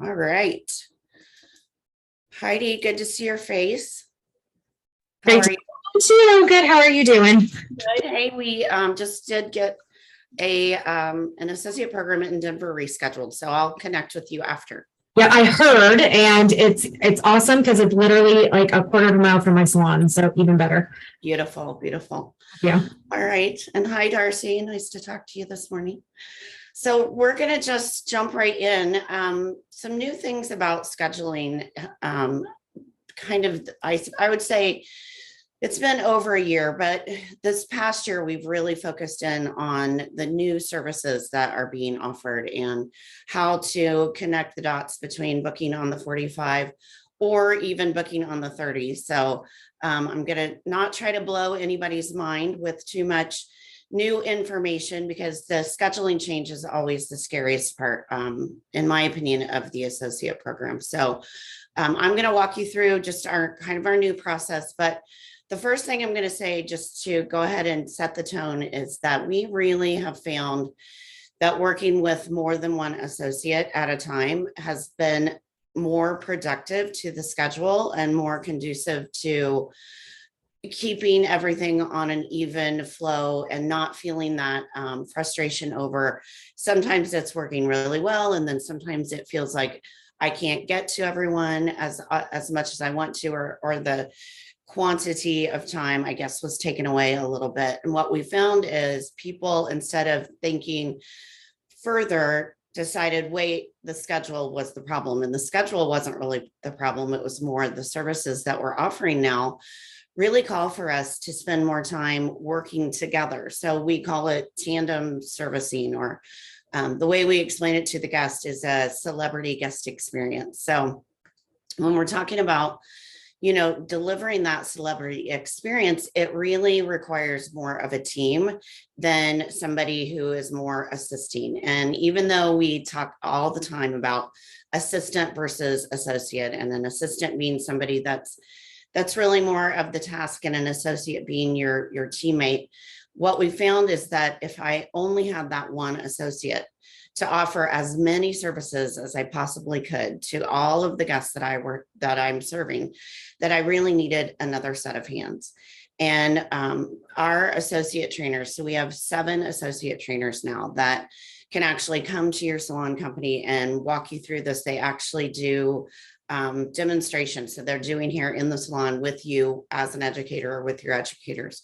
All right. Heidi, good to see your face. How Great are you? to good. How are you doing? Good. Hey, we just did get an associate program in Denver rescheduled, so I'll connect with you after. Yeah, I heard, and it's awesome because it's literally like a quarter of a mile from my salon, so even better. Beautiful, beautiful. Yeah. All right. And hi, Darcy. Nice to talk to you this morning. So we're going to just jump right in. Some new things about scheduling. I would say it's been over a year, but this past year, we've really focused in on the new services that are being offered and how to connect the dots between booking on the 45 or even booking on the 30. So I'm going to not try to blow anybody's mind with too much new information because the scheduling change is always the scariest part, in my opinion, of the associate program. So I'm going to walk you through just our new process, but the first thing I'm going to say, just to go ahead and set the tone, is that we really have found that working with more than one associate at a time has been more productive to the schedule and more conducive to keeping everything on an even flow and not feeling that frustration over sometimes it's working really well. And then sometimes it feels like I can't get to everyone as much as I want to, or the quantity of time, I guess, was taken away a little bit. And what we found is people, instead of thinking further, decided, wait, the schedule was the problem. And the schedule wasn't really the problem. It was more the services that we're offering now really call for us to spend more time working together. So we call it tandem servicing, or the way we explain it to the guest is a celebrity guest experience. So when we're talking about delivering that celebrity experience, it really requires more of a team than somebody who is more assisting. And even though we talk all the time about assistant versus associate, and an assistant means somebody that's really more of the task, and an associate being your teammate, what we found is that if I only had that one associate to offer as many services as I possibly could to all of the guests that I'm serving, that I really needed another set of hands. And our associate trainers, so we have 7 associate trainers now that can actually come to your salon company and walk you through this. They actually do demonstrations. So they're doing here in the salon with you as an educator or with your educators.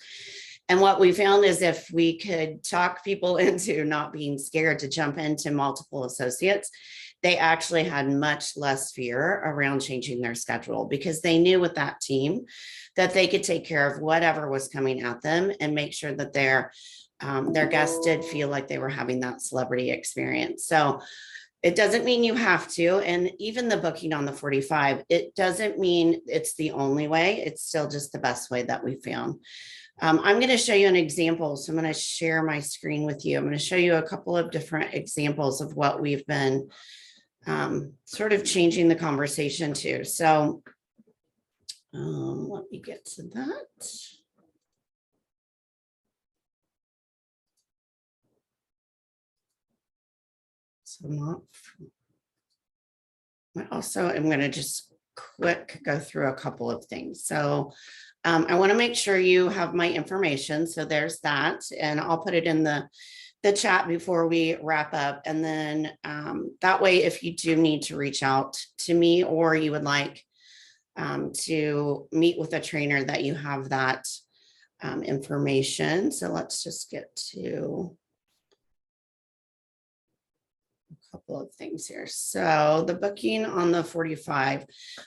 And what we found is if we could talk people into not being scared to jump into multiple associates, they actually had much less fear around changing their schedule, because they knew with that team that they could take care of whatever was coming at them and make sure that their guests did feel like they were having that celebrity experience. So it doesn't mean you have to. And even the booking on the 45, it doesn't mean it's the only way. It's still just the best way that we found. I'm going to show you an example. So I'm going to share my screen with you. I'm going to show you a couple of different examples of what we've been sort of changing the conversation to. So let me get to that. So I also am going to just quick go through a couple of things. So I want to make sure you have my information. So there's that, and I'll put it in the chat before we wrap up. And then that way, if you do need to reach out to me, or you would like to meet with a trainer, that you have that information. So let's just get to a couple of things here. So the booking on the 45,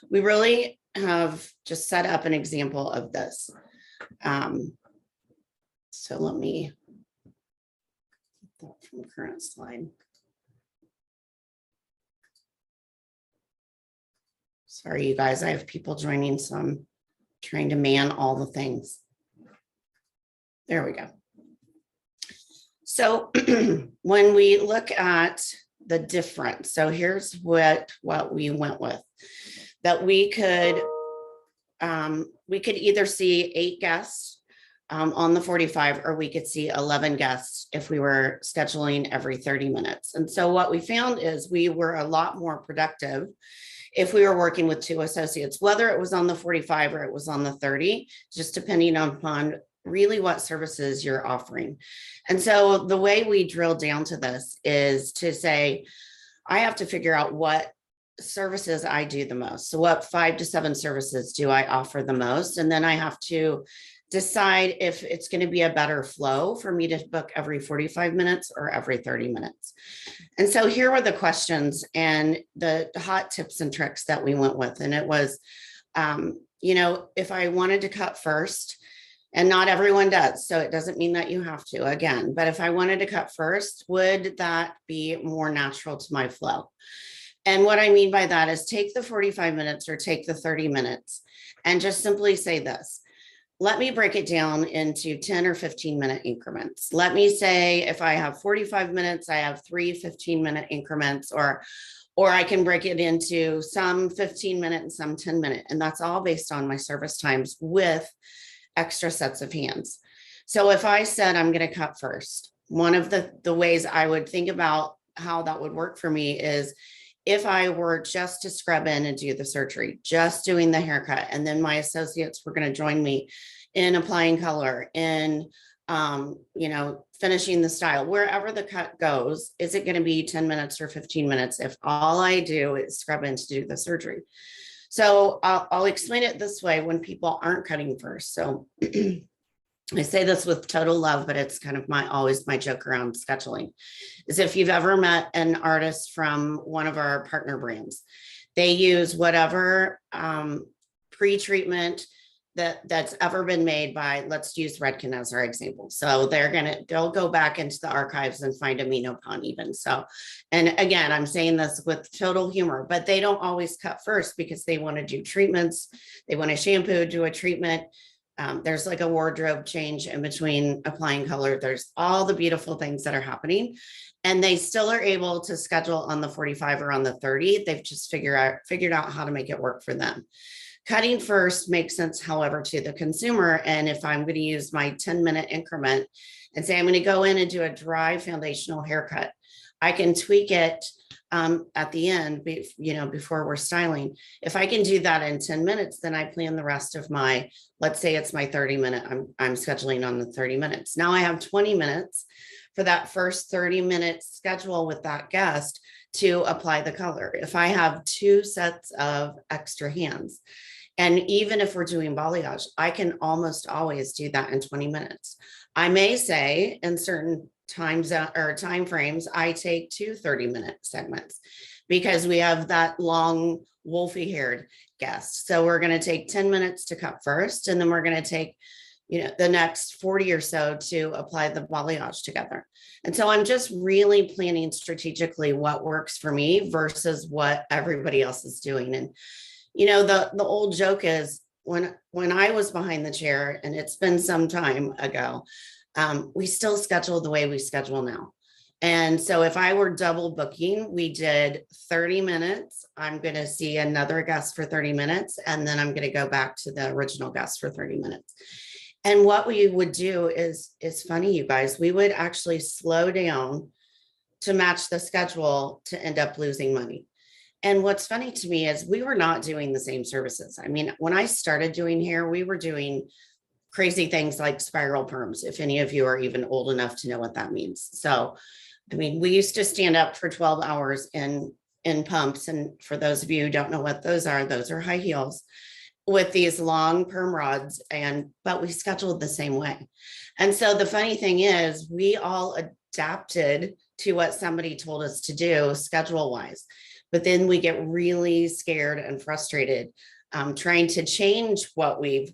we really have just set up an example of this. So let me get that from the current slide. Sorry, you guys, I have people joining, so I'm trying to man all the things. There we go. So when we look at the difference, so here's what we went with, that we could either see 8 guests on the 45, or we could see 11 guests if we were scheduling every 30 minutes. And so what we found is we were a lot more productive if we were working with 2 associates, whether it was on the 45 or it was on the 30, just depending upon really what services you're offering. And so the way we drill down to this is to say, I have to figure out what services I do the most. So what 5 to 7 services do I offer the most? And then I have to decide if it's going to be a better flow for me to book every 45 minutes or every 30 minutes. And so here were the questions and the hot tips and tricks that we went with. And it was, if I wanted to cut first, and not everyone does, so it doesn't mean that you have to, again, but if I wanted to cut first, would that be more natural to my flow? And what I mean by that is take the 45 minutes or take the 30 minutes and just simply say this. Let me break it down into 10 or 15-minute increments. Let me say if I have 45 minutes, I have 3 15-minute increments, or I can break it into some 15-minute and some 10-minute. And that's all based on my service times with extra sets of hands. So if I said I'm going to cut first, one of the ways I would think about how that would work for me is if I were just to scrub in and do the surgery, just doing the haircut, and then my associates were going to join me in applying color, in finishing the style, wherever the cut goes, is it going to be 10 minutes or 15 minutes if all I do is scrub in to do the surgery? So I'll explain it this way when people aren't cutting first. So I say this with total love, but it's kind of always my joke around scheduling is if you've ever met an artist from one of our partner brands, they use whatever pre-treatment that's ever been made by, let's use Redken as our example. So they'll go back into the archives and find a Minopan even. So, and again, I'm saying this with total humor, but they don't always cut first because they want to do treatments. They want to shampoo, do a treatment. There's like a wardrobe change in between applying color. There's all the beautiful things that are happening, and they still are able to schedule on the 45 or on the 30. They've just figured out how to make it work for them. Cutting first makes sense, however, to the consumer. And if I'm going to use my 10-minute increment and say I'm going to go in and do a dry foundational haircut, I can tweak it at the end, before we're styling. If I can do that in 10 minutes, then I plan the rest of let's say it's my 30-minute, I'm scheduling on the 30 minutes. Now I have 20 minutes for that first 30-minute schedule with that guest to apply the color. If I have 2 sets of extra hands, and even if we're doing balayage, I can almost always do that in 20 minutes. I may say in certain times or time frames, I take 2 30-minute segments because we have that long wolfy haired guest. So we're going to take 10 minutes to cut first, and then we're going to take, the next 40 or so to apply the balayage together. And so I'm just really planning strategically what works for me versus what everybody else is doing. And, the old joke is when I was behind the chair, and it's been some time ago, we still schedule the way we schedule now. And so if I were double booking, we did 30 minutes. I'm going to see another guest for 30 minutes, and then I'm going to go back to the original guest for 30 minutes. And what we would do is funny, you guys, we would actually slow down to match the schedule to end up losing money. And what's funny to me is we were not doing the same services. I mean, when I started doing hair, we were doing crazy things like spiral perms, if any of you are even old enough to know what that means. So, I mean, we used to stand up for 12 hours in pumps. And for those of you who don't know what those are high heels with these long perm rods, but we scheduled the same way. And so the funny thing is we all adapted to what somebody told us to do schedule wise, but then we get really scared and frustrated trying to change what we've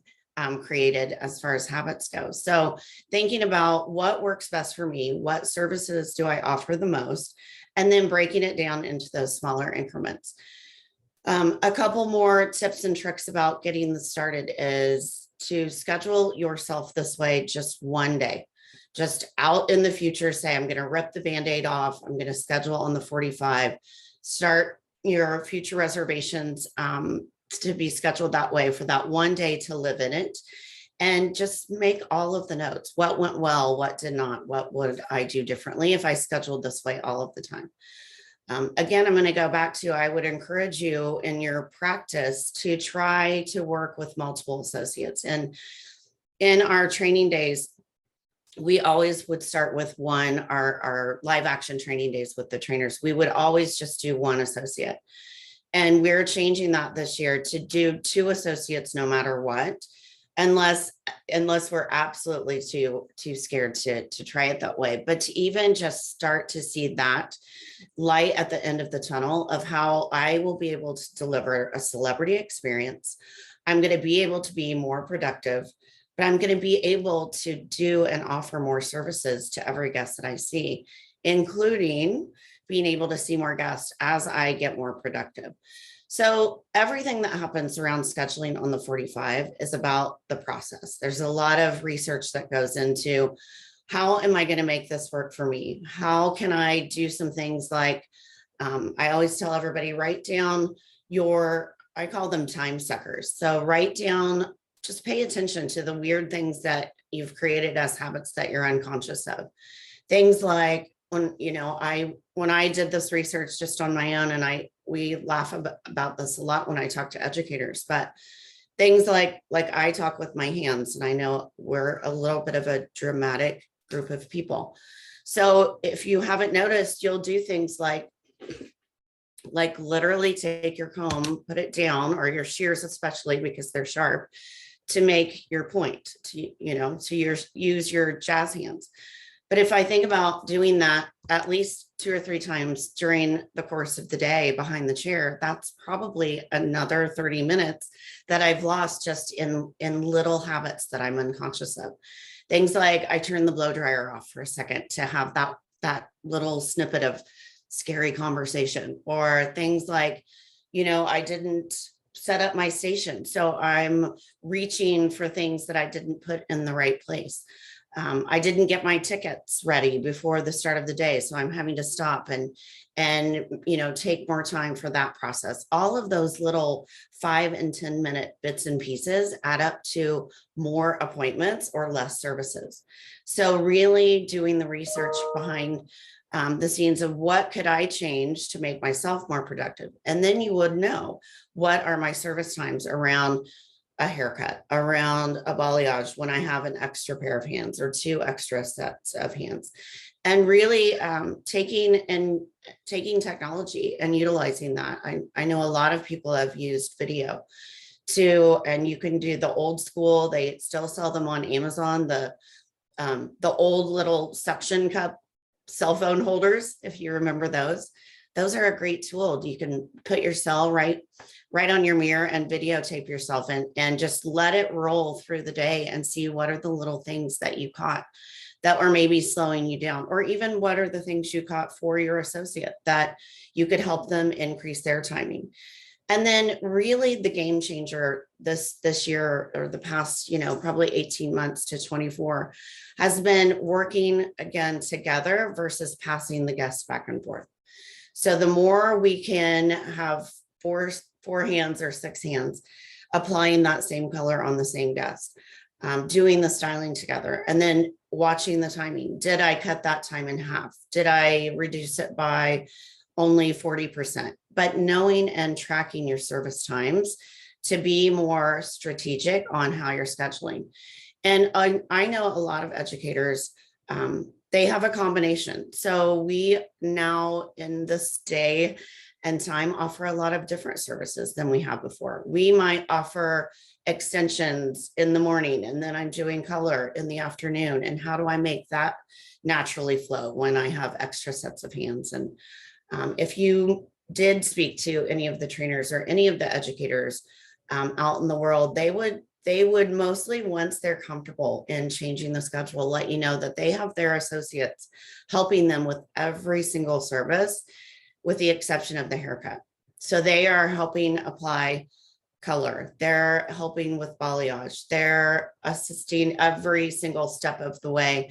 created as far as habits go. So thinking about what works best for me, what services do I offer the most, and then breaking it down into those smaller increments. A couple more tips and tricks about getting this started is to schedule yourself this way just one day. Just out in the future, say, I'm going to rip the Band-Aid off. I'm going to schedule on the 45, start your future reservations to be scheduled that way for that one day to live in it. and just make all of the notes. What went well, what did not, what would I do differently if I scheduled this way all of the time? Again, I'm going to go back to, I would encourage you in your practice to try to work with multiple associates. And in our training days, we always would start with one, our live action training days with the trainers. We would always just do one associate. And we're changing that this year to do 2 associates no matter what, unless we're absolutely too scared to try it that way. But to even just start to see that light at the end of the tunnel of how I will be able to deliver a celebrity experience. I'm going to be able to be more productive, but I'm going to be able to do and offer more services to every guest that I see, including being able to see more guests as I get more productive. So everything that happens around scheduling on the 45 is about the process. There's a lot of research that goes into how am I going to make this work for me? How can I do some things like, I always tell everybody, write down I call them time suckers. So write down, just pay attention to the weird things that you've created as habits that you're unconscious of. Things like when I did this research just on my own, and we laugh about this a lot when I talk to educators, but things like I talk with my hands, and I know we're a little bit of a dramatic group of people. So if you haven't noticed, you'll do things like literally take your comb, put it down, or your shears, especially because they're sharp, to make your point, to use your jazz hands. But if I think about doing that at least 2 or 3 times during the course of the day behind the chair, that's probably another 30 minutes that I've lost just in little habits that I'm unconscious of. Things like I turn the blow dryer off for a second to have that little snippet of scary conversation, or things like, I didn't set up my station, so I'm reaching for things that I didn't put in the right place. I didn't get my tickets ready before the start of the day, so I'm having to stop and take more time for that process. All of those little 5 and 10 minute bits and pieces add up to more appointments or less services. So really doing the research behind the scenes of what could I change to make myself more productive, and then you would know what are my service times around a haircut, around a balayage when I have an extra pair of hands or 2 extra sets of hands, and really taking technology and utilizing that. I know a lot of people have used video and you can do the old school. They still sell them on Amazon, the old little suction cup cell phone holders, if you remember those. Those are a great tool. You can put your cell right on your mirror and videotape yourself and just let it roll through the day and see what are the little things that you caught that were maybe slowing you down, or even what are the things you caught for your associate that you could help them increase their timing. And then really the game changer this year, or the past, probably 18 months to 24, has been working again together versus passing the guests back and forth. So the more we can have four hands or 6 hands applying that same color on the same desk, doing the styling together, and then watching the timing. Did I cut that time in half? Did I reduce it by only 40%? But knowing and tracking your service times to be more strategic on how you're scheduling. And I know a lot of educators, they have a combination. So we now in this day and time offer a lot of different services than we have before. We might offer extensions in the morning, and then I'm doing color in the afternoon. And how do I make that naturally flow when I have extra sets of hands? And if you did speak to any of the trainers or any of the educators out in the world, they would mostly, once they're comfortable in changing the schedule, let you know that they have their associates helping them with every single service, with the exception of the haircut. So they are helping apply color, they're helping with balayage, they're assisting every single step of the way,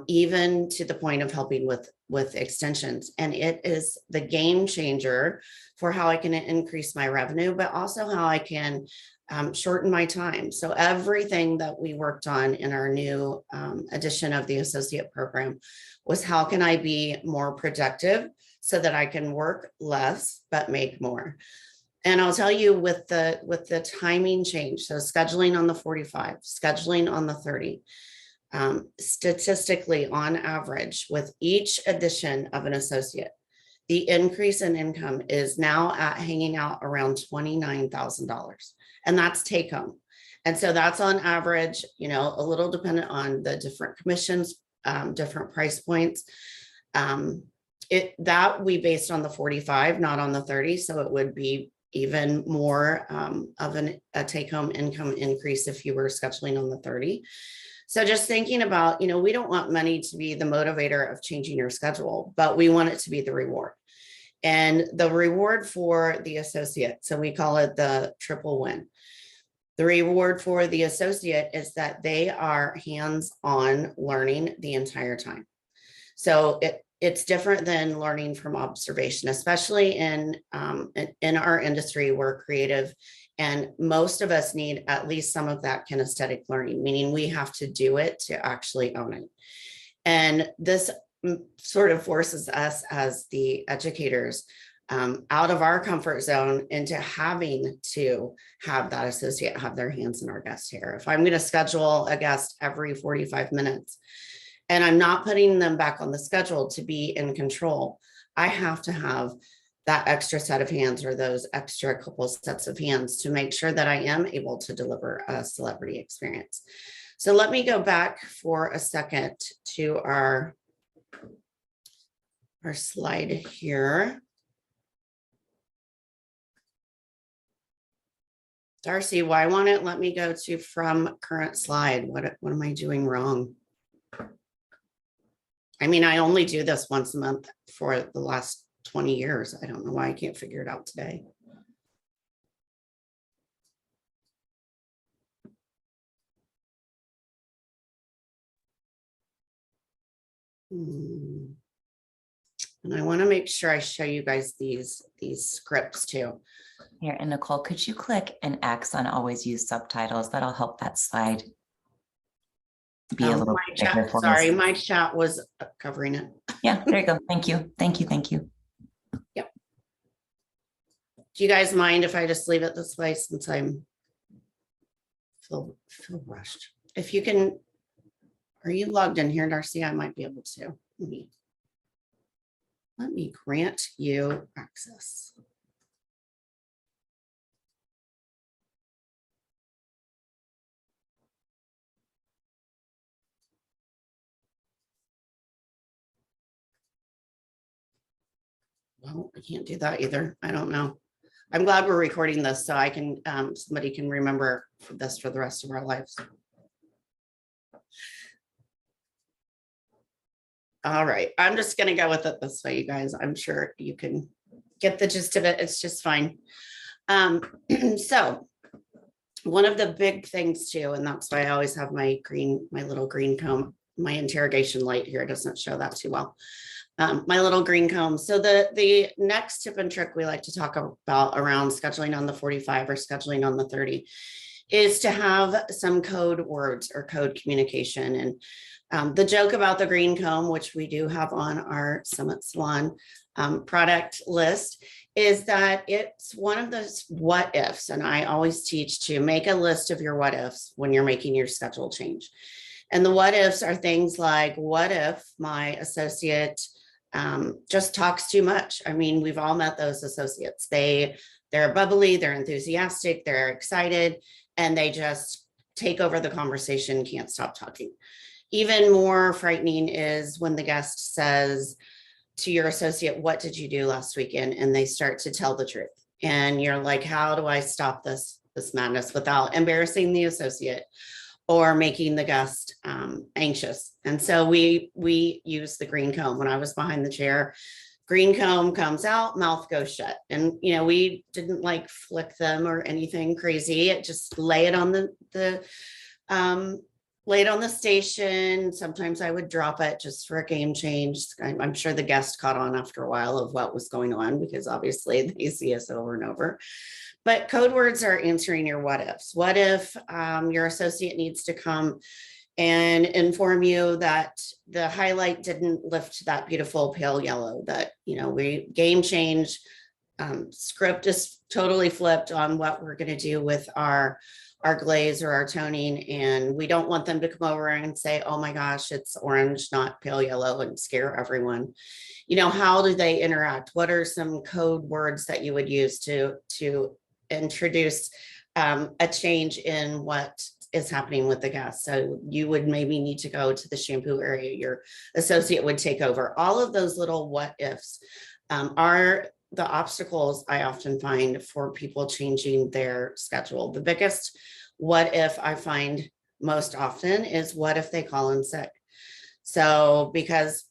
even to the point of helping with extensions. And it is the game changer for how I can increase my revenue, but also how I can shorten my time. So everything that we worked on in our new edition of the associate program was how can I be more productive so that I can work less but make more. And I'll tell you with the timing change, so scheduling on the 45, scheduling on the 30, statistically on average with each addition of an associate, the increase in income is now at hanging out around $29,000, and that's take home. And so that's on average, you know, a little dependent on the different commissions, different price points. That we based on the 45, not on the 30. So it would be even more of a take home income increase if you were scheduling on the 30. So just thinking about, you know, we don't want money to be the motivator of changing your schedule, but we want it to be the reward. And the reward for the associate, so we call it the triple win. The reward for the associate is that they are hands-on learning the entire time. So it's different than learning from observation, especially in our industry. We're creative, and most of us need at least some of that kinesthetic learning, meaning we have to do it to actually own it. And this sort of forces us as the educators out of our comfort zone into having to have that associate have their hands in our guest hair. If I'm going to schedule a guest every 45 minutes, and I'm not putting them back on the schedule to be in control, I have to have that extra set of hands or those extra couple sets of hands to make sure that I am able to deliver a celebrity experience. So let me go back for a second to our slide here. Darcy, why won't it let me go to from current slide? What am I doing wrong? I mean, I only do this once a month for the last 20 years. I don't know why I can't figure it out today. And I want to make sure I show you guys these scripts too. Here, and Nicole, could you click an X on always use subtitles? That'll help that slide be a little bigger for us. Sorry, my chat was covering it. Yeah, there you go. Thank you. Thank you. Thank you. Yep. Do you guys mind if I just leave it this way since I'm feel rushed? If you can, are you logged in here, Darcy? I might be able to. Let me grant you access. Well, I can't do that either. I don't know. I'm glad we're recording this so I can, somebody can remember this for the rest of our lives. All right, I'm just gonna go with it this way, you guys. I'm sure you can get the gist of it. It's just fine. So one of the big things too, and that's why I always have my little green comb, my interrogation light here doesn't show that too well. My little green comb. So the next tip and trick we like to talk about around scheduling on the 45 or scheduling on the 30 is to have some code words or code communication. And the joke about the green comb, which we do have on our Summit Salon product list, is that it's one of those what ifs. And I always teach to make a list of your what ifs when you're making your schedule change. And the what ifs are things like, what if my associate just talks too much? I mean, we've all met those associates. They're bubbly, they're enthusiastic, they're excited, and they just take over the conversation, can't stop talking. Even more frightening is when the guest says to your associate, what did you do last weekend? And they start to tell the truth. And you're like, how do I stop this madness without embarrassing the associate or making the guest anxious? And so we use the green comb. When I was behind the chair, green comb comes out, mouth goes shut. And, you know, we didn't like flick them or anything crazy. It just lay it on the late on the station. Sometimes I would drop it just for a game change. I'm sure the guest caught on after a while of what was going on because obviously they see us over and over. But code words are answering your what ifs. What if your associate needs to come and inform you that the highlight didn't lift that beautiful pale yellow, that, we game change, script is totally flipped on what we're going to do with our glaze or our toning. And we don't want them to come over and say, oh my gosh, it's orange, not pale yellow, and scare everyone. How do they interact? What are some code words that you would use to introduce a change in what is happening with the guest? So you would maybe need to go to the shampoo area, your associate would take over. All of those little what ifs are the obstacles I often find for people changing their schedule. The biggest what if I find most often is what if they call in sick? So because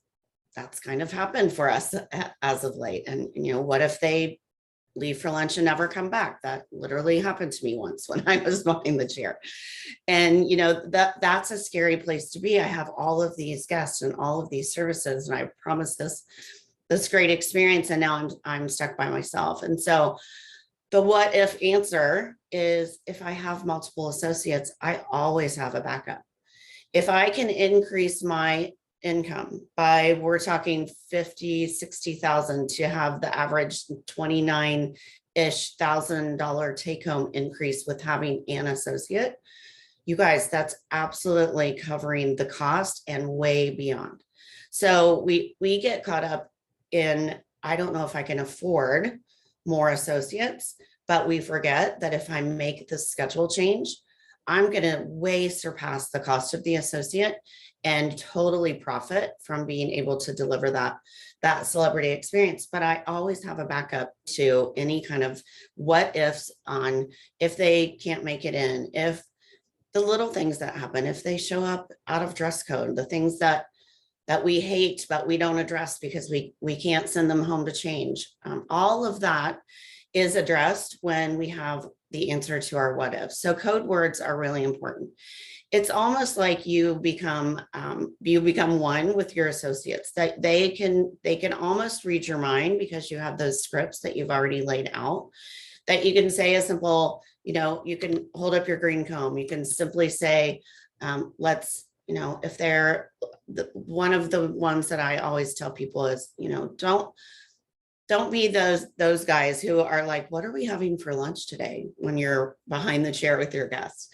that's kind of happened for us as of late. And, what if they leave for lunch and never come back? That literally happened to me once when I was behind the chair. And, that's a scary place to be. I have all of these guests and all of these services, and I promised this great experience, and now I'm stuck by myself. And so the what if answer is, if I have multiple associates, I always have a backup. If I can increase my income by, we're talking 50, 60,000 to have the average 29-ish $1,000 take home increase with having an associate, you guys, that's absolutely covering the cost and way beyond. So we get caught up in, I don't know if I can afford more associates, but we forget that if I make the schedule change, I'm going to way surpass the cost of the associate and totally profit from being able to deliver that celebrity experience. But I always have a backup to any kind of what ifs on if they can't make it in, if the little things that happen, if they show up out of dress code, the things that we hate, but we don't address because we can't send them home to change. All of that is addressed when we have the answer to our what ifs. So code words are really important. It's almost like you become one with your associates, that they can almost read your mind because you have those scripts that you've already laid out, that you can say a simple, you can hold up your green comb. You can simply say, let's, if they're one of the ones that I always tell people is, don't be those guys who are like, what are we having for lunch today? When you're behind the chair with your guests,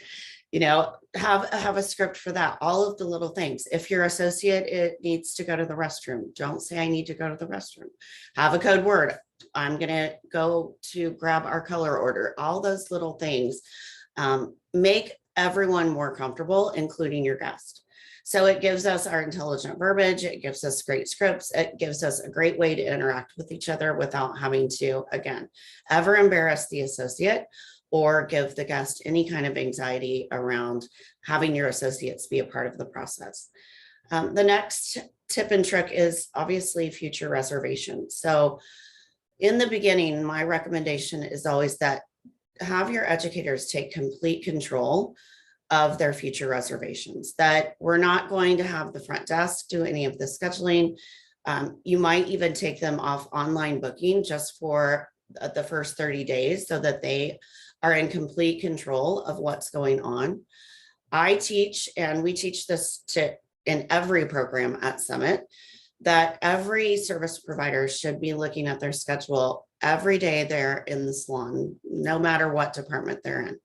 have a script for that. All of the little things. If your associate, it needs to go to the restroom, don't say I need to go to the restroom. Have a code word. I'm going to go to grab our color order. All those little things make everyone more comfortable, including your guest. So it gives us our intelligent verbiage. It gives us great scripts. It gives us a great way to interact with each other without having to, again, ever embarrass the associate or give the guest any kind of anxiety around having your associates be a part of the process. The next tip and trick is obviously future reservations. So in the beginning, my recommendation is always that have your educators take complete control of their future reservations, that we're not going to have the front desk do any of the scheduling. You might even take them off online booking just for the first 30 days so that they are in complete control of what's going on. I teach, and we teach this in every program at Summit, that every service provider should be looking at their schedule every day they're in the salon, no matter what department they're in,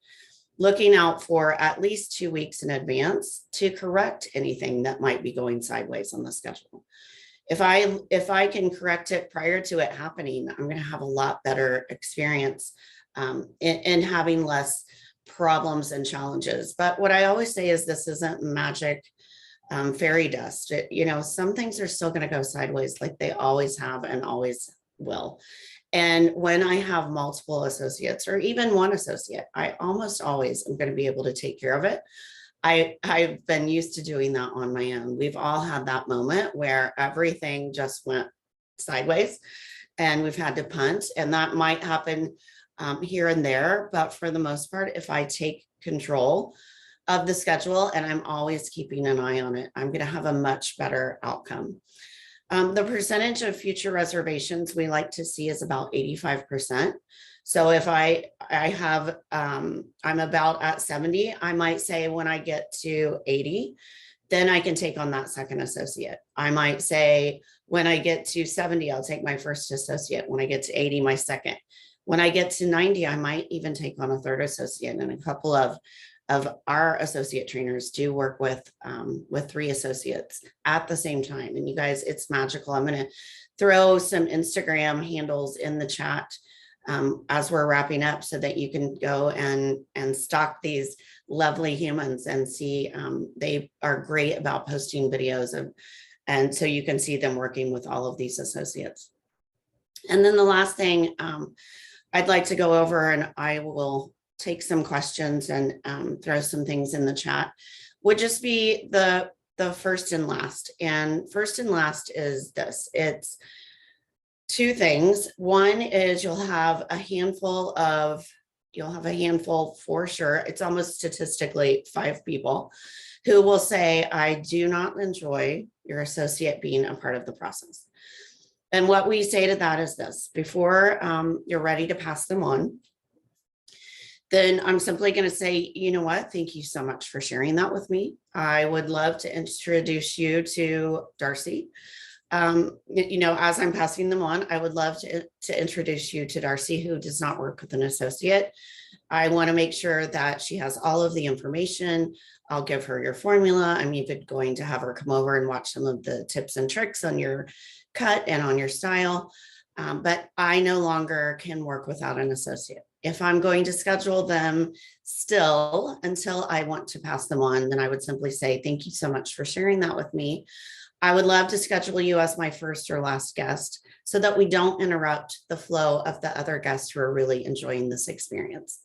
looking out for at least 2 weeks in advance to correct anything that might be going sideways on the schedule. If I can correct it prior to it happening, I'm going to have a lot better experience in having less problems and challenges. But what I always say is this isn't magic fairy dust. Some things are still going to go sideways like they always have and always will. And when I have multiple associates or even one associate, I almost always am going to be able to take care of it. I've been used to doing that on my own. We've all had that moment where everything just went sideways and we've had to punt, and that might happen here and there. But for the most part, if I take control, of the schedule, and I'm always keeping an eye on it. I'm going to have a much better outcome. The percentage of future reservations we like to see is about 85%. So if I have, I'm about at 70, I might say when I get to 80, then I can take on that second associate. I might say when I get to 70, I'll take my first associate. When I get to 80, my second. When I get to 90, I might even take on a third associate. And a couple of our associate trainers do work with 3 associates at the same time. And you guys, it's magical. I'm going to throw some Instagram handles in the chat as we're wrapping up so that you can go and stalk these lovely humans and see. They are great about posting videos and so you can see them working with all of these associates. And then the last thing I'd like to go over, and I will take some questions and throw some things in the chat, would just be the first and last. And first and last is this. It's 2 things. One is you'll have a handful for sure. It's almost statistically 5 people who will say, I do not enjoy your associate being a part of the process. And what we say to that is this: before you're ready to pass them on, then I'm simply going to say, you know what, thank you so much for sharing that with me. I would love to introduce you to Darcy. You know, as I'm passing them on, I would love to introduce you to Darcy, who does not work with an associate. I want to make sure that she has all of the information. I'll give her your formula. I'm even going to have her come over and watch some of the tips and tricks on your cut and on your style. But I no longer can work without an associate. If I'm going to schedule them still until I want to pass them on, then I would simply say, thank you so much for sharing that with me. I would love to schedule you as my first or last guest so that we don't interrupt the flow of the other guests who are really enjoying this experience.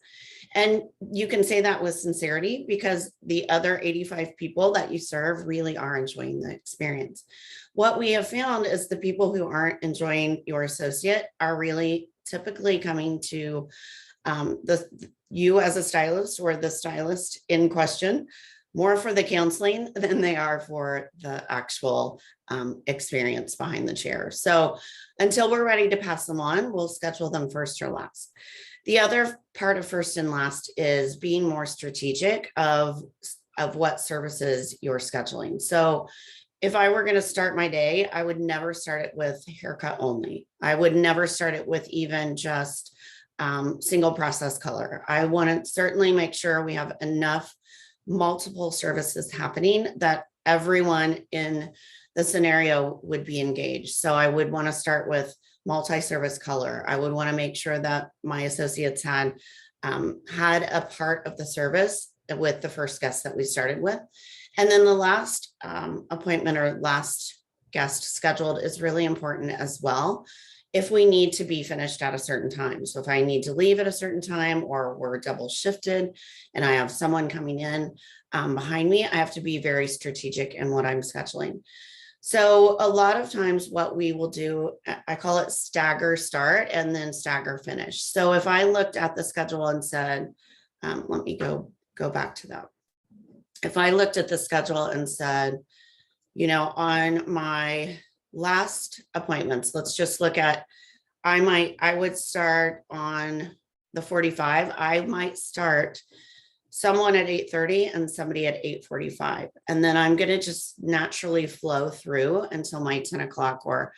And you can say that with sincerity because the other 85 people that you serve really are enjoying the experience. What we have found is the people who aren't enjoying your associate are really typically coming to you as a stylist or the stylist in question more for the counseling than they are for the actual experience behind the chair. So until we're ready to pass them on, we'll schedule them first or last. The other part of first and last is being more strategic of what services you're scheduling. So if I were going to start my day, I would never start it with haircut only. I would never start it with even just single process color. I want to certainly make sure we have enough multiple services happening that everyone in the scenario would be engaged. So I would want to start with multi-service color. I would want to make sure that my associates had a part of the service with the first guest that we started with. And then the last appointment or last guest scheduled is really important as well. If we need to be finished at a certain time. So if I need to leave at a certain time or we're double shifted and I have someone coming in behind me, I have to be very strategic in what I'm scheduling. So a lot of times what we will do, I call it stagger start and then stagger finish. So if I looked at the schedule and said, let me go back to that. If I looked at the schedule and said, you know, on my last appointments, let's just look at, I would start on the 45. I might start someone at 8:30 and somebody at 8:45. And then I'm going to just naturally flow through until my 10 o'clock or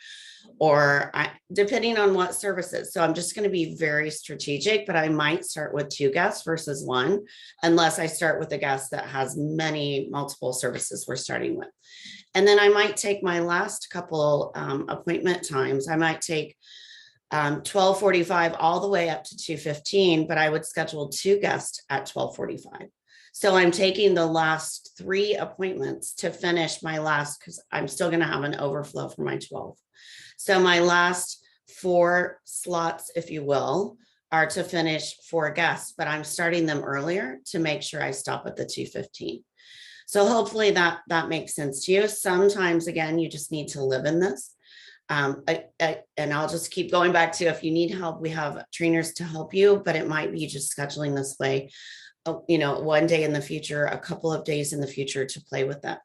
depending on what services. So I'm just going to be very strategic, but I might start with 2 guests versus 1, unless I start with a guest that has multiple services we're starting with. And then I might take my last couple appointment times. I might take 12:45 all the way up to 2:15, but I would schedule 2 guests at 12:45. So I'm taking the last 3 appointments to finish my last, because I'm still going to have an overflow for my 12. So my last 4 slots, if you will, are to finish 4 guests, but I'm starting them earlier to make sure I stop at the 2:15. So hopefully that makes sense to you. Sometimes, again, you just need to live in this. And I'll just keep going back to, if you need help, we have trainers to help you, but it might be just scheduling this way. one day in the future, a couple of days in the future to play with that.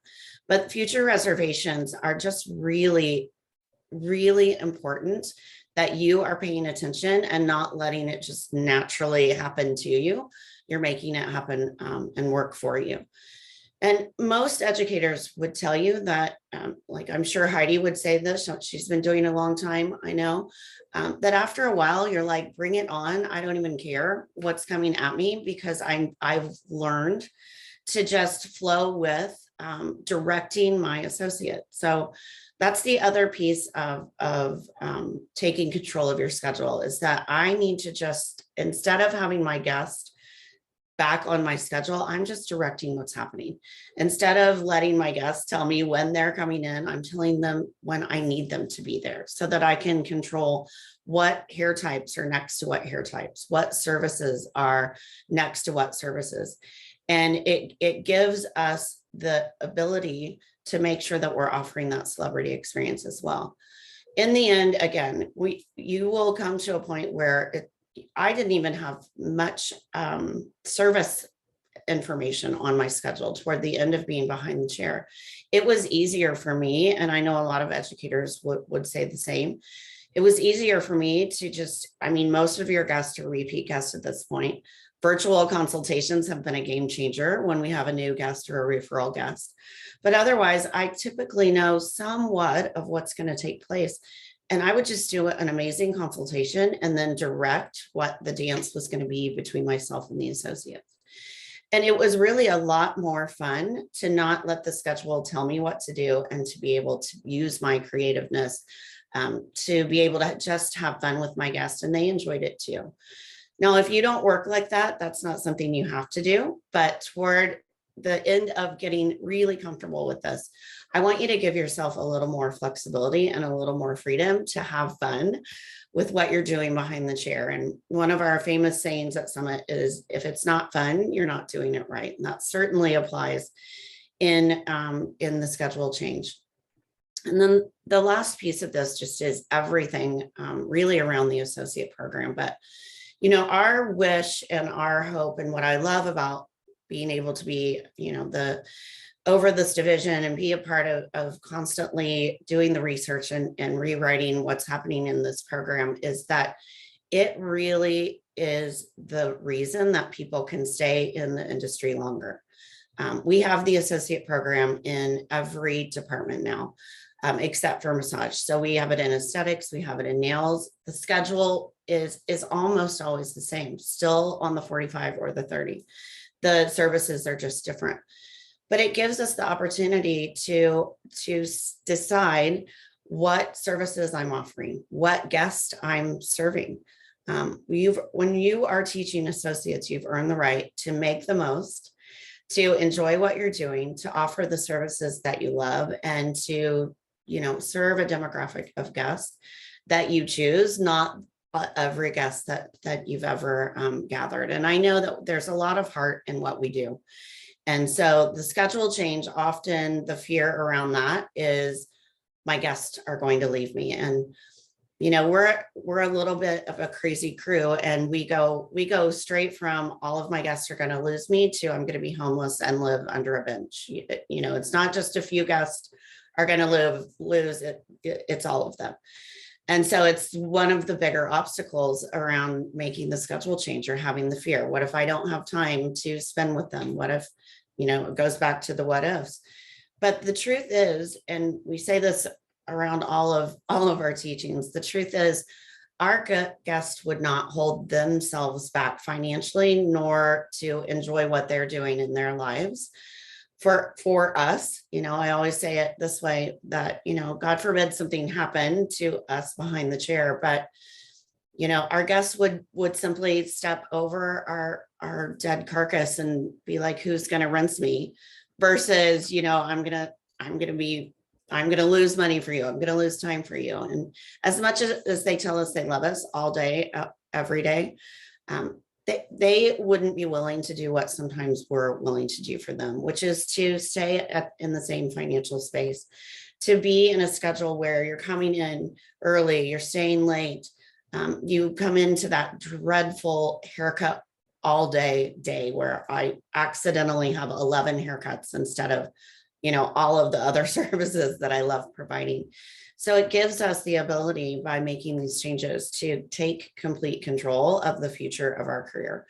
But future reservations are just really, really important that you are paying attention and not letting it just naturally happen to you. You're making it happen and work for you. And most educators would tell you that, like I'm sure Heidi would say this, she's been doing it a long time, I know, that after a while you're like, bring it on. I don't even care what's coming at me because I've learned to just flow with directing my associate. So that's the other piece of taking control of your schedule, is that I need to just, instead of having my guest back on my schedule, I'm just directing what's happening. Instead of letting my guests tell me when they're coming in, I'm telling them when I need them to be there so that I can control what hair types are next to what hair types, what services are next to what services. And it gives us the ability to make sure that we're offering that celebrity experience as well. In the end, again, you will come to a point where I didn't even have much service information on my schedule toward the end of being behind the chair. It was easier for me, and I know a lot of educators would say the same. It was easier for me to just, most of your guests are repeat guests at this point. Virtual consultations have been a game changer when we have a new guest or a referral guest. But otherwise, I typically know somewhat of what's going to take place. And I would just do an amazing consultation and then direct what the dance was going to be between myself and the associates. And it was really a lot more fun to not let the schedule tell me what to do and to be able to use my creativeness to be able to just have fun with my guests. And they enjoyed it too. Now, if you don't work like that, that's not something you have to do. But toward the end of getting really comfortable with this, I want you to give yourself a little more flexibility and a little more freedom to have fun with what you're doing behind the chair. And one of our famous sayings at Summit is, if it's not fun, you're not doing it right. And that certainly applies in the schedule change. And then the last piece of this just is everything really around the associate program. But, our wish and our hope, and what I love about being able to be, over this division and be a part of constantly doing the research and rewriting what's happening in this program, is that it really is the reason that people can stay in the industry longer. We have the associate program in every department now, except for massage. So we have it in aesthetics, we have it in nails. The schedule is almost always the same, still on the 45 or the 30. The services are just different. But it gives us the opportunity to decide what services I'm offering, what guest I'm serving. When you are teaching associates, you've earned the right to make the most, to enjoy what you're doing, to offer the services that you love, and to, serve a demographic of guests that you choose, not every guest that you've ever gathered. And I know that there's a lot of heart in what we do. And so the schedule change, often the fear around that is my guests are going to leave me. And, we're a little bit of a crazy crew, and we go straight from all of my guests are going to lose me to I'm going to be homeless and live under a bench. It's not just a few guests are going to lose it. It's all of them. And so it's one of the bigger obstacles around making the schedule change, or having the fear. What if I don't have time to spend with them? What if, it goes back to the what ifs. But the truth is, and we say this around all of our teachings, the truth is our guests would not hold themselves back financially, nor to enjoy what they're doing in their lives for us. I always say it this way, that, God forbid something happened to us behind the chair, but, our guests would simply step over our dead carcass and be like, who's going to rinse me, versus, I'm going to lose money for you. I'm going to lose time for you. And as much as they tell us they love us all day, every day, they wouldn't be willing to do what sometimes we're willing to do for them, which is to stay in the same financial space, to be in a schedule where you're coming in early, you're staying late, you come into that dreadful haircut all day where I accidentally have 11 haircuts instead of, all of the other services that I love providing. So it gives us the ability by making these changes to take complete control of the future of our career.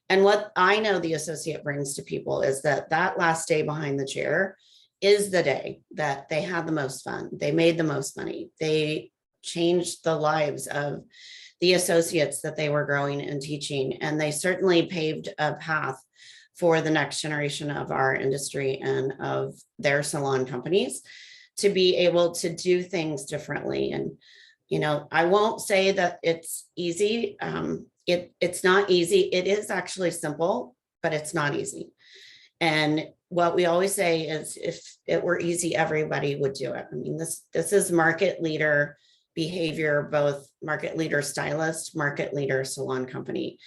And what I know the associate brings to people is that last day behind the chair is the day that they had the most fun. They made the most money. They changed the lives of the associates that they were growing and teaching. And they certainly paved a path for the next generation of our industry and of their salon companies to be able to do things differently. And, I won't say that it's easy. It's not easy. It is actually simple, but it's not easy. And what we always say is if it were easy, everybody would do it. I mean, this is market leader behavior, both market leader stylist, market leader salon company.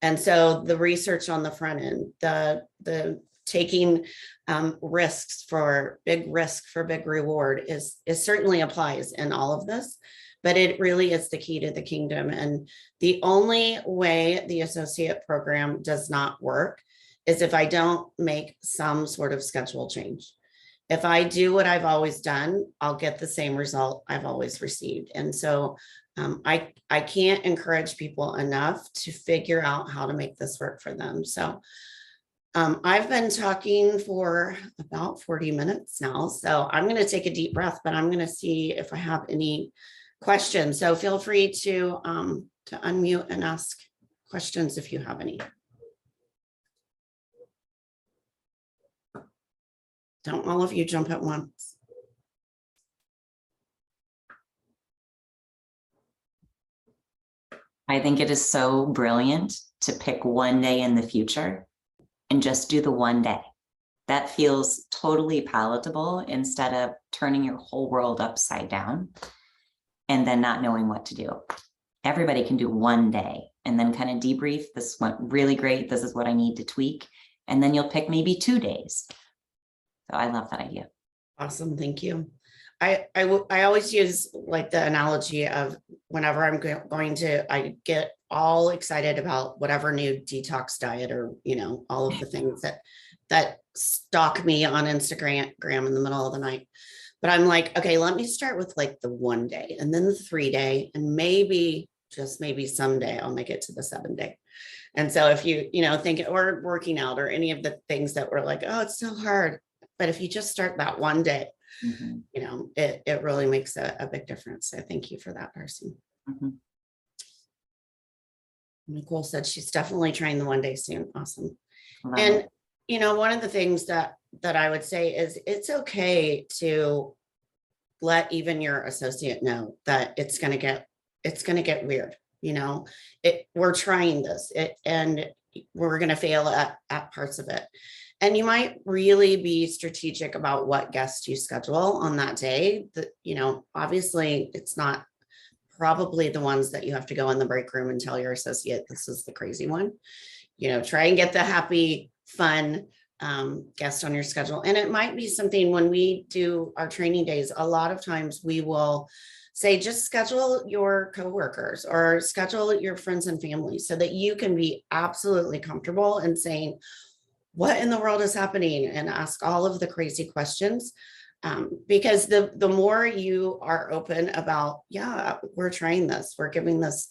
And so the research on the front end, the taking risks for big reward is certainly applies in all of this, but it really is the key to the kingdom. And the only way the associate program does not work is if I don't make some sort of schedule change. If I do what I've always done, I'll get the same result I've always received. And so I can't encourage people enough to figure out how to make this work for them. So I've been talking for about 40 minutes now, so I'm going to take a deep breath, but I'm going to see if I have any questions. So feel free to unmute and ask questions if you have any. Don't all of you jump at once. I think it is so brilliant to pick one day in the future and just do the one day. That feels totally palatable instead of turning your whole world upside down and then not knowing what to do. Everybody can do one day and then kind of debrief. This went really great. This is what I need to tweak. And then you'll pick maybe 2 days. So I love that idea. Awesome. Thank you. I always use like the analogy of whenever I'm I get all excited about whatever new detox diet or, all of the things that stalk me on Instagram in the middle of the night. But I'm like, okay, let me start with like the 1 day and then the 3 day, and maybe just maybe someday I'll make it to the 7 day. And so if you, think or working out or any of the things that were like, oh, it's so hard. But if you just start that 1 day, it really makes a big difference. So thank you for that, Darcy. Nicole said she's definitely trying the 1 day soon. Awesome. And, one of the things that I would say is it's okay to let even your associate know that it's going to get weird. We're trying this and we're going to fail at parts of it. And you might really be strategic about what guests you schedule on that day. Obviously it's not probably the ones that you have to go in the break room and tell your associate, this is the crazy one. Try and get the happy, fun guest on your schedule. And it might be something when we do our training days, a lot of times we will say, just schedule your coworkers or schedule your friends and family so that you can be absolutely comfortable in saying, what in the world is happening, and ask all of the crazy questions. Because the more you are open about, yeah, we're trying this, we're giving this,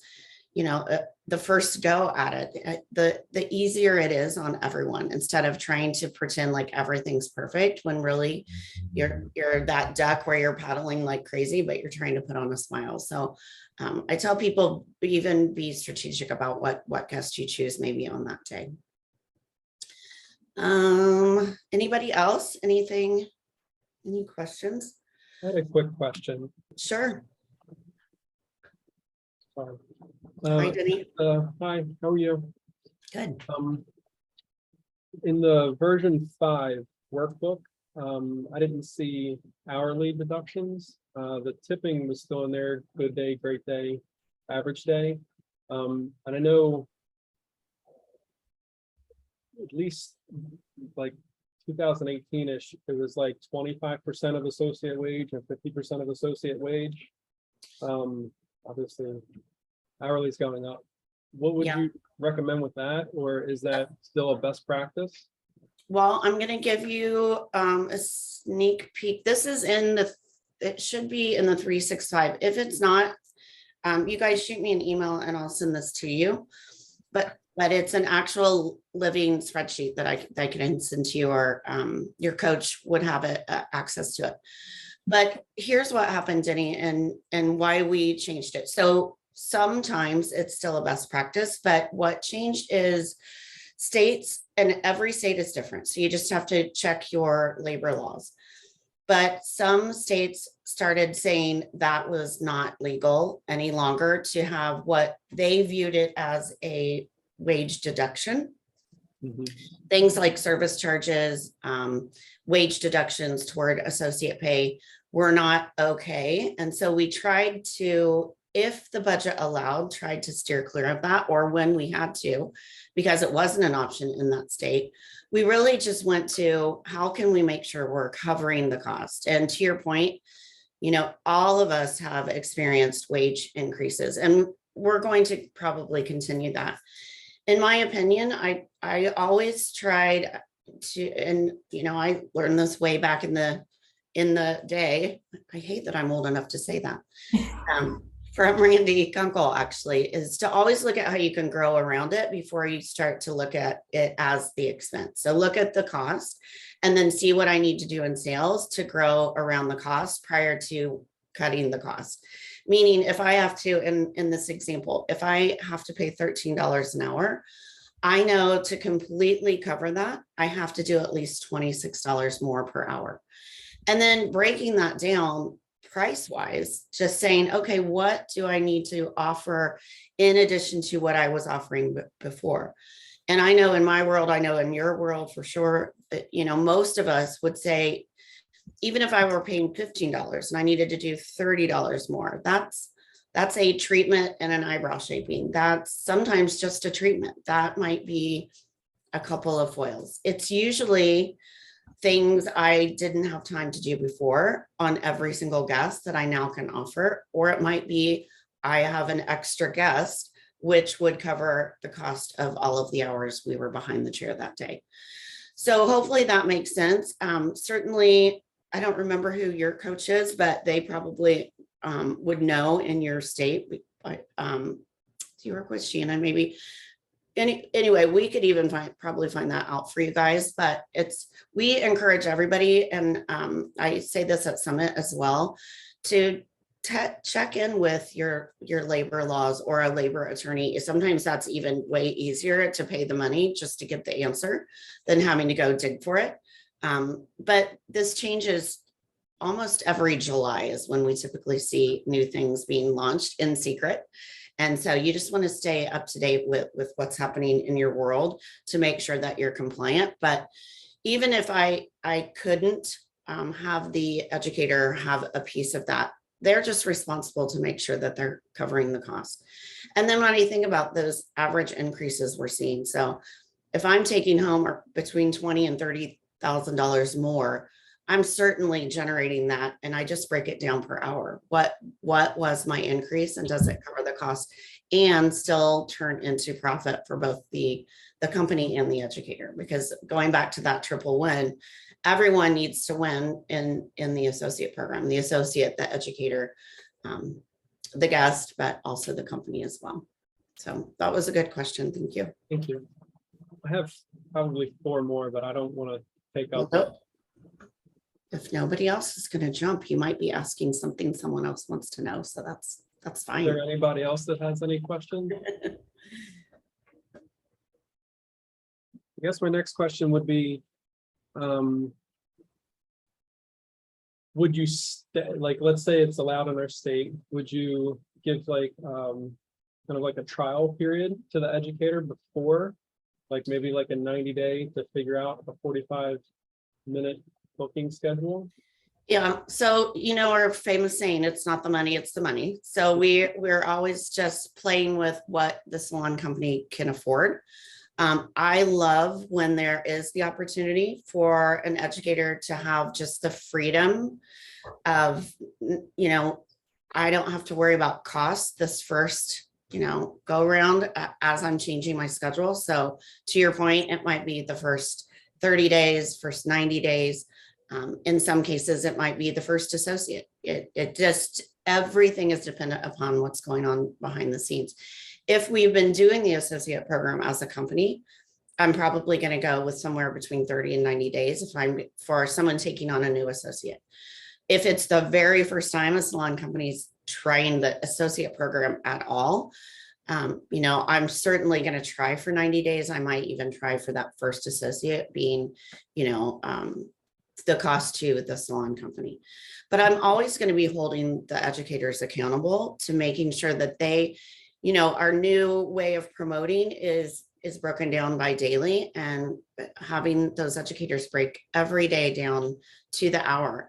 the first go at it, the easier it is on everyone, instead of trying to pretend like everything's perfect when really you're that duck where you're paddling like crazy, but you're trying to put on a smile. So I tell people, even be strategic about what guests you choose maybe on that day. Anybody else? Anything? Any questions? I had a quick question. Sure. Sorry. Hi, Denny. Hi, how are you? Good. In the version 5 workbook, I didn't see hourly deductions. The tipping was still in there, good day, great day, average day. And I know at least like 2018-ish, it was like 25% of associate wage and 50% of associate wage. Obviously, hourly is going up. what would Yeah. you recommend with that? Or is that still a best practice? Well, I'm gonna give you a sneak peek. This is in the, it should be in the 365. If it's not, you guys shoot me an email and I'll send this to you. But it's an actual living spreadsheet that I can send to you, or your coach would have it, access to it. But here's what happened, Denny, and why we changed it. So sometimes it's still a best practice, but what changed is states, and every state is different. So you just have to check your labor laws. But some states started saying that was not legal any longer to have what they viewed it as a wage deduction. Mhm. Things like service charges, wage deductions toward associate pay were not okay. And so we tried to, if the budget allowed, tried to steer clear of that, or when we had to, because it wasn't an option in that state. We really just went to, how can we make sure we're covering the cost? And to your point, you know, all of us have experienced wage increases, and we're going to probably continue that. In my opinion, I always tried to, and you know, I learned this way back in the day. I hate that I'm old enough to say that. From Randy Kunkel, actually, is to always look at how you can grow around it before you start to look at it as the expense. So look at the cost and then see what I need to do in sales to grow around the cost prior to cutting the cost. Meaning if I have to, in this example, if I have to pay $13 an hour, I know to completely cover that, I have to do at least $26 more per hour. And then breaking that down price wise, just saying, okay, what do I need to offer in addition to what I was offering before? And I know in my world, I know in your world for sure, that, you know, most of us would say, even if I were paying $15 and I needed to do $30 more, that's a treatment and an eyebrow shaping. That's sometimes just a treatment. That might be a couple of foils. It's usually things I didn't have time to do before on every single guest that I now can offer, or it might be I have an extra guest, which would cover the cost of all of the hours we were behind the chair that day. So hopefully that makes sense. Certainly, I don't remember who your coach is, but they probably would know in your state. Do you work with Sheena? Maybe. Anyway, we could even probably find that out for you guys, but we encourage everybody, and I say this at Summit as well, to check in with your labor laws or a labor attorney. Sometimes that's even way easier to pay the money just to get the answer than having to go dig for it. But this changes almost every July is when we typically see new things being launched in secret. And so you just want to stay up to date with what's happening in your world to make sure that you're compliant. But even if I couldn't have the educator have a piece of that, they're just responsible to make sure that they're covering the cost. And then when you think about those average increases we're seeing, so if I'm taking home between $20,000 and $30,000 more, I'm certainly generating that, and I just break it down per hour. What was my increase, and does it cover the cost and still turn into profit for both the company and the educator? Because going back to that triple win, everyone needs to win in the associate program, the associate, the educator, the guest, but also the company as well. So that was a good question. Thank you. Thank you. I have probably 4 more, but I don't want to take up. If nobody else is going to jump, you might be asking something someone else wants to know. So that's Is fine. there anybody else that has any questions? I guess my next question would be, would you like, let's say it's allowed in our state, would you give like kind of like a trial period to the educator before, like maybe like a 90-day to figure out a 45-minute booking schedule? Yeah. So, you know, our famous saying, it's not the money, it's the money. So we're always just playing with what the salon company can afford. I love when there is the opportunity for an educator to have just the freedom of, you know, I don't have to worry about costs this first go around as I'm changing my schedule. So to your point, it might be the first 30 days, first 90 days. In some cases, it might be the first associate. It just, everything is dependent upon what's going on behind the scenes. If we've been doing the associate program as a company, I'm probably going to go with somewhere between 30 and 90 days if I'm for someone taking on a new associate. If it's the very first time a salon company's trying the associate program at all, I'm certainly going to try for 90 days. I might even try for that first associate being, the cost to the salon company. But I'm always going to be holding the educators accountable to making sure that they, our new way of promoting is broken down by daily, and having those educators break every day down to the hour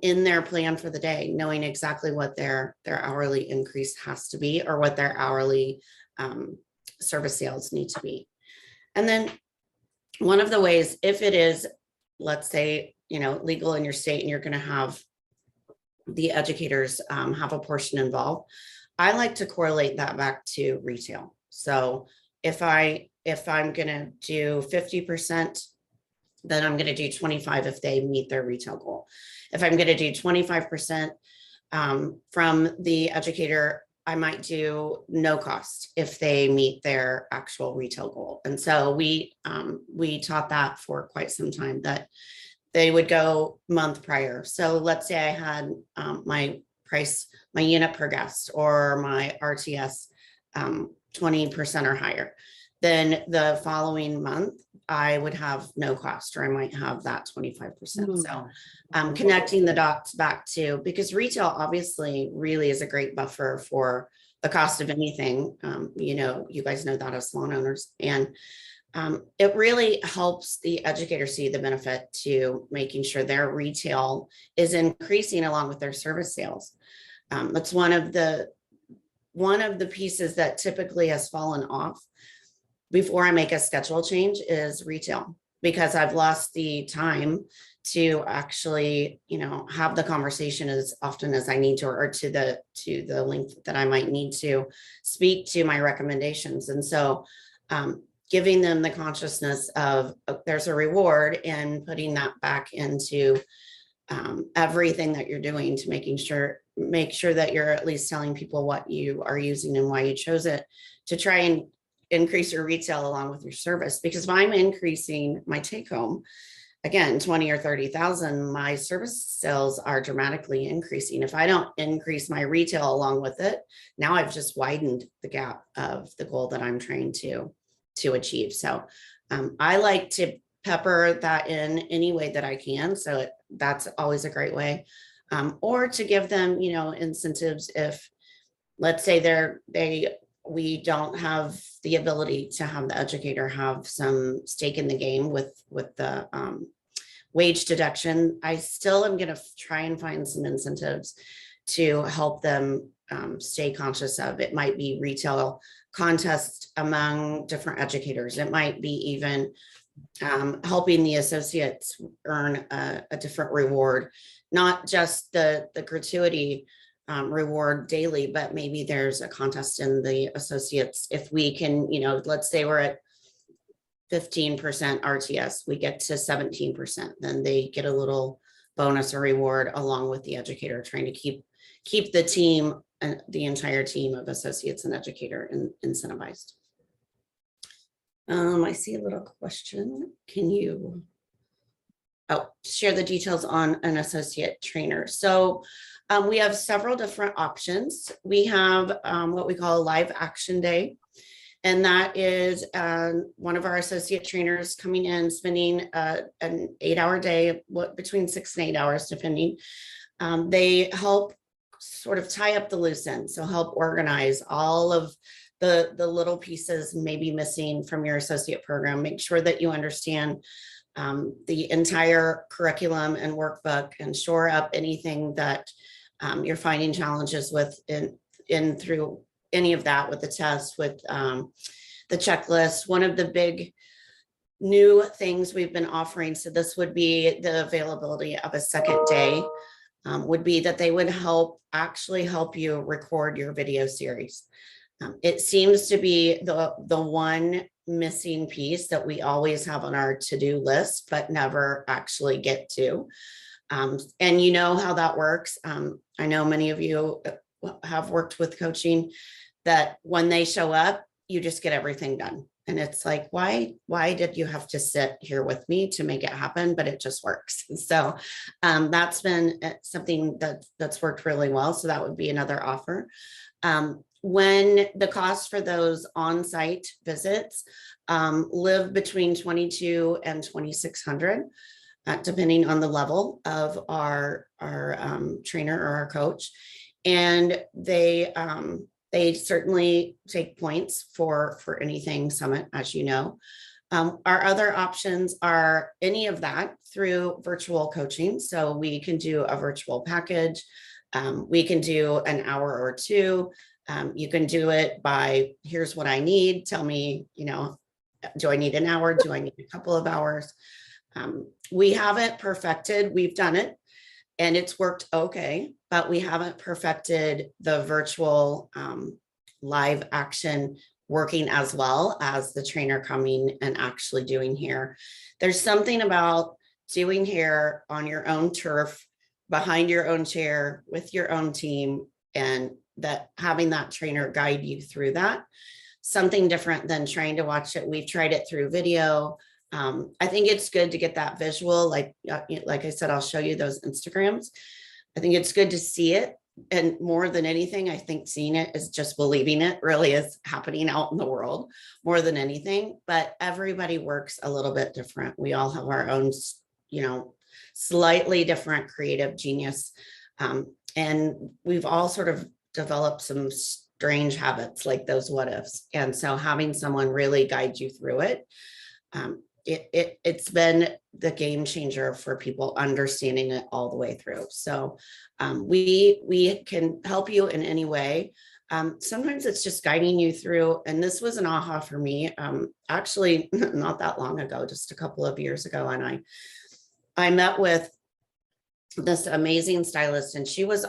in their plan for the day, knowing exactly what their hourly increase has to be or what their hourly service sales need to be. And then one of the ways, if it is, let's say, legal in your state and you're going to have the educators have a portion involved, I like to correlate that back to retail. So if I'm going to do 50%, then I'm going to do 25 if they meet their retail goal. If I'm going to do 25% from the educator, I might do no cost if they meet their actual retail goal. And so we taught that for quite some time, that they would go month prior. So let's say I had my price, my unit per guest or my RTS 20% or higher. Then the following month, I would have no cost, or I might have that 25%. So connecting the dots back to, because retail obviously really is a great buffer for the cost of anything. You guys know that as salon owners. And it really helps the educator see the benefit to making sure their retail is increasing along with their service sales. That's one of the pieces that typically has fallen off before I make a schedule change is retail, because I've lost the time to actually, have the conversation as often as I need to, or to the length that I might need to speak to my recommendations. And so giving them the consciousness of there's a reward, and putting that back into everything that you're doing to make sure that you're at least telling people what you are using and why you chose it, to try and increase your retail along with your service. Because if I'm increasing my take home, again, 20 or 30,000, my service sales are dramatically increasing. If I don't increase my retail along with it, now I've just widened the gap of the goal that I'm trying to achieve. So I like to pepper that in any way that I can. So that's always a great way. Or to give them, incentives if, let's say we don't have the ability to have the educator have some stake in the game with the wage deduction. I still am going to try and find some incentives to help them stay conscious of. It might be retail contests among different educators. It might be even helping the associates earn a different reward, not just the gratuity reward daily, but maybe there's a contest in the associates. If we can, let's say we're at 15% RTS, we get to 17%, then they get a little bonus or reward along with the educator, trying to keep the team and the entire team of associates and educator incentivized. I see a little question. Can you share the details on an associate trainer? So we have several different options. We have what we call a live action day. And that is one of our associate trainers coming in, spending an 8-hour day, between 6 and 8 hours, depending. They help sort of tie up the loose ends. So help organize all of the little pieces maybe missing from your associate program. Make sure that you understand the entire curriculum and workbook, and shore up anything that you're finding challenges with in through any of that, with the test, with the checklist. One of the big new things we've been offering, so this would be the availability of a second day, would be that they would actually help you record your video series. It seems to be the one missing piece that we always have on our to-do list, but never actually get to. And you know how that works. I know many of you have worked with coaching, that when they show up, you just get everything done. And it's like, why did you have to sit here with me to make it happen? But it just works. So that's been something that's worked really well. So that would be another offer. When the cost for those on-site visits live between 22 and 2,600, depending on the level of our trainer or our coach. And they certainly take points for anything summit, as you know. Our other options are any of that through virtual coaching. So we can do a virtual package. We can do an hour or two. You can do it by, here's what I need. Tell me, do I need an hour? Do I need a couple of hours? We haven't perfected, we've done it and it's worked okay, but we haven't perfected the virtual live action working as well as the trainer coming and actually doing hair. There's something about doing hair on your own turf, behind your own chair, with your own team, and that having that trainer guide you through that, something different than trying to watch it. We've tried it through video. I think it's good to get that visual, like I said, I'll show you those Instagrams. I think it's good to see it. And more than anything, I think seeing it is just believing it really is happening out in the world more than anything. But everybody works a little bit different. We all have our own, slightly different creative genius. And we've all sort of developed some strange habits like those what ifs. And so having someone really guide you through it, it's been the game changer for people understanding it all the way through. So we can help you in any way. Sometimes it's just guiding you through. And this was an aha for me, actually not that long ago, just a couple of years ago. And I met with this amazing stylist, and she was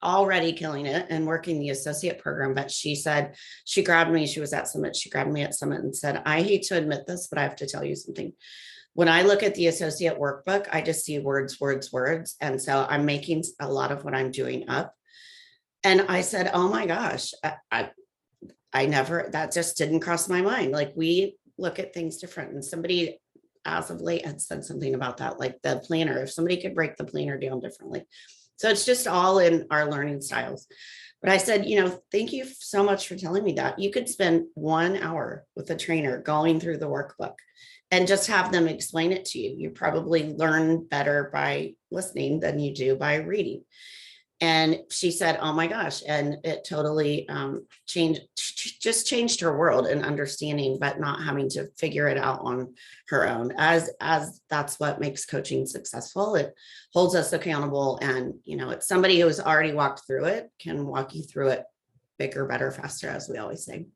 already killing it and working the associate program. But she said, she grabbed me, she was at Summit, she grabbed me at Summit and said, I hate to admit this, but I have to tell you something. When I look at the associate workbook, I just see words, words, words. And so I'm making a lot of what I'm doing up. And I said, oh my gosh, I never, that just didn't cross my mind. Like, we look at things different. And somebody as of late had said something about that, like the planner, if somebody could break the planner down differently. So it's just all in our learning styles. But I said, thank you so much for telling me that. You could spend 1 hour with a trainer going through the workbook and just have them explain it to you. You probably learn better by listening than you do by reading. And she said, oh my gosh. And it totally changed her world and understanding, but not having to figure it out on her own, as that's what makes coaching successful. It holds us accountable. And, it's somebody who's already walked through it, can walk you through it bigger, better, faster, as we always say.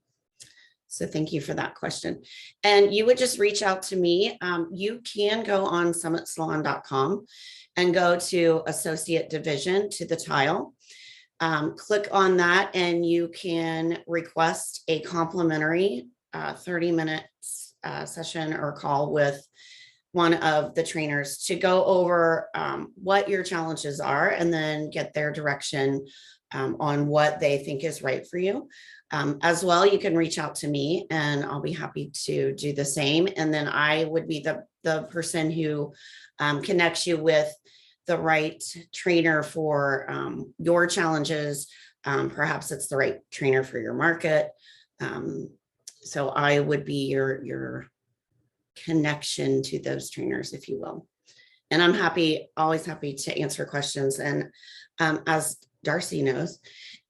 So thank you for that question. And you would just reach out to me. You can go on summitsalon.com and go to associate division to the tile. Click on that and you can request a complimentary 30 minutes session or call with one of the trainers to go over what your challenges are and then get their direction on what they think is right for you. As well, you can reach out to me and I'll be happy to do the same. And then I would be the person who connects you with the right trainer for your challenges. Perhaps it's the right trainer for your market. So I would be your connection to those trainers, if you will. And I'm always happy to answer questions. And as Darcy knows,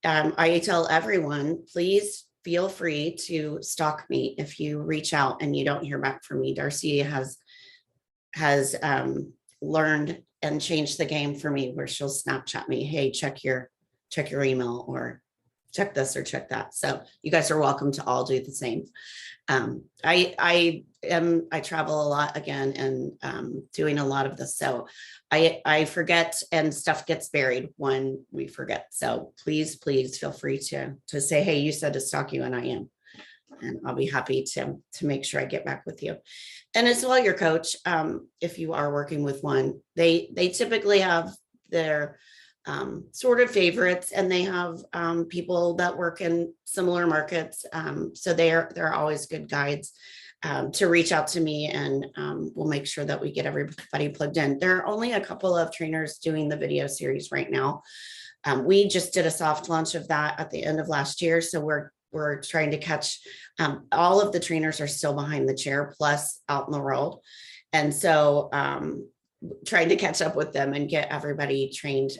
I tell everyone, please feel free to stalk me if you reach out and you don't hear back from me. Darcy has learned and changed the game for me, where she'll Snapchat me, hey, check your email, or check this or check that. So you guys are welcome to all do the same. I travel a lot again and doing a lot of this. So I forget and stuff gets buried when we forget. So please feel free to say, hey, you said to stalk you, and I am. And I'll be happy to make sure I get back with you. And as well, your coach, if you are working with one, they typically have their sort of favorites, and they have people that work in similar markets. So they're always good guides to reach out to me, and we'll make sure that we get everybody plugged in. There are only a couple of trainers doing the video series right now. We just did a soft launch of that at the end of last year. So we're trying to catch, all of the trainers are still behind the chair plus out in the world. And so trying to catch up with them and get everybody trained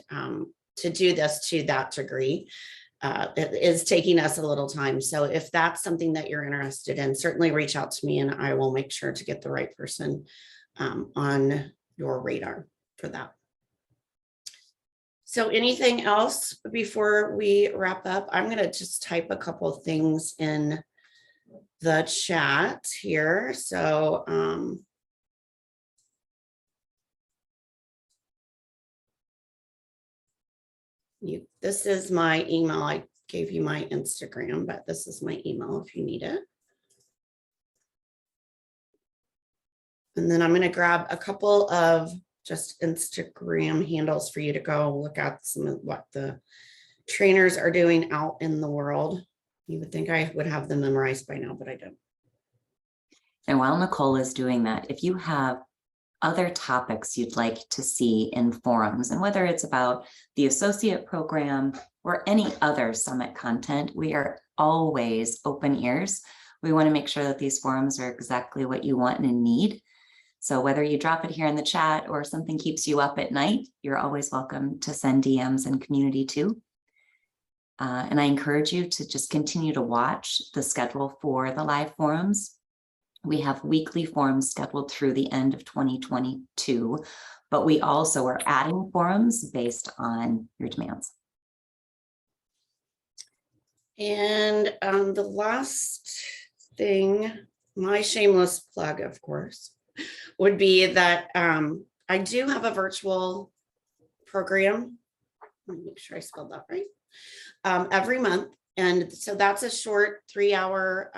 to do this to that degree. It is taking us a little time. So if that's something that you're interested in, certainly reach out to me and I will make sure to get the right person on your radar for that. So anything else before we wrap up? I'm going to just type a couple of things in the chat here. So this is my email. I gave you my Instagram, but this is my email if you need it. And then I'm going to grab a couple of just Instagram handles for you to go look at some of what the trainers are doing out in the world. You would think I would have them memorized by now, but I don't. And while Nicole is doing that, if you have other topics you'd like to see in forums, and whether it's about the associate program or any other summit content, we are always open ears. We want to make sure that these forums are exactly what you want and need. So whether you drop it here in the chat or something keeps you up at night, you're always welcome to send DMs in community too. And I encourage you to just continue to watch the schedule for the live forums. We have weekly forums scheduled through the end of 2022, but we also are adding forums based on your demands. And the last thing, my shameless plug, of course, would be that I do have a virtual program. Let me make sure I spelled that right. Every month. And so that's a short 3-hour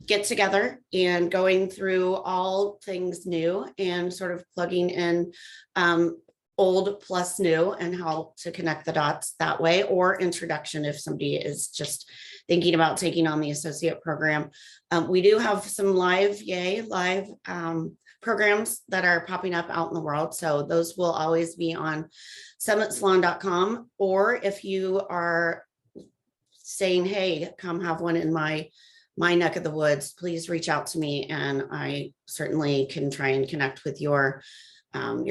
get together and going through all things new and sort of plugging in old plus new and how to connect the dots that way, or introduction if somebody is just thinking about taking on the associate program. We do have some live programs that are popping up out in the world. So those will always be on summitsalon.com, or if you are saying, hey, come have one in my neck of the woods, please reach out to me and I certainly can try and connect with your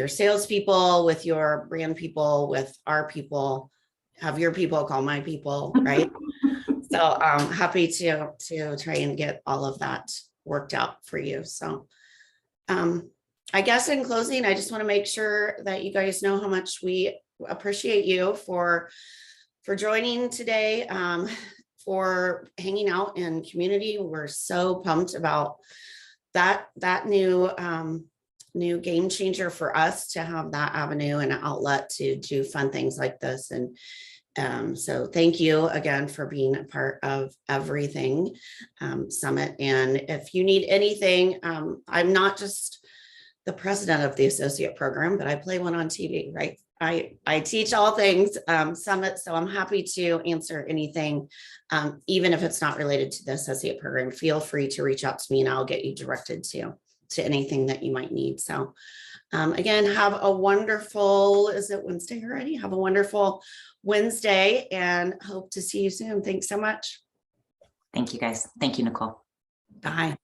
salespeople, with your brand people, with our people, have your people call my people, right? So I'm happy to try and get all of that worked out for you. So I guess in closing, I just want to make sure that you guys know how much we appreciate you for joining today, for hanging out in community. We're so pumped about that new game changer for us to have that avenue and an outlet to do fun things like this. And so thank you again for being a part of everything Summit. And if you need anything, I'm not just the president of the associate program, but I play one on TV, right? I teach all things Summit, so I'm happy to answer anything, even if it's not related to the associate program. Feel free to reach out to me and I'll get you directed to anything that you might need. So again, have a wonderful, is it Wednesday already? Have a wonderful Wednesday and hope to see you soon. Thanks so much. Thank you guys. Thank you, Nicole. Bye.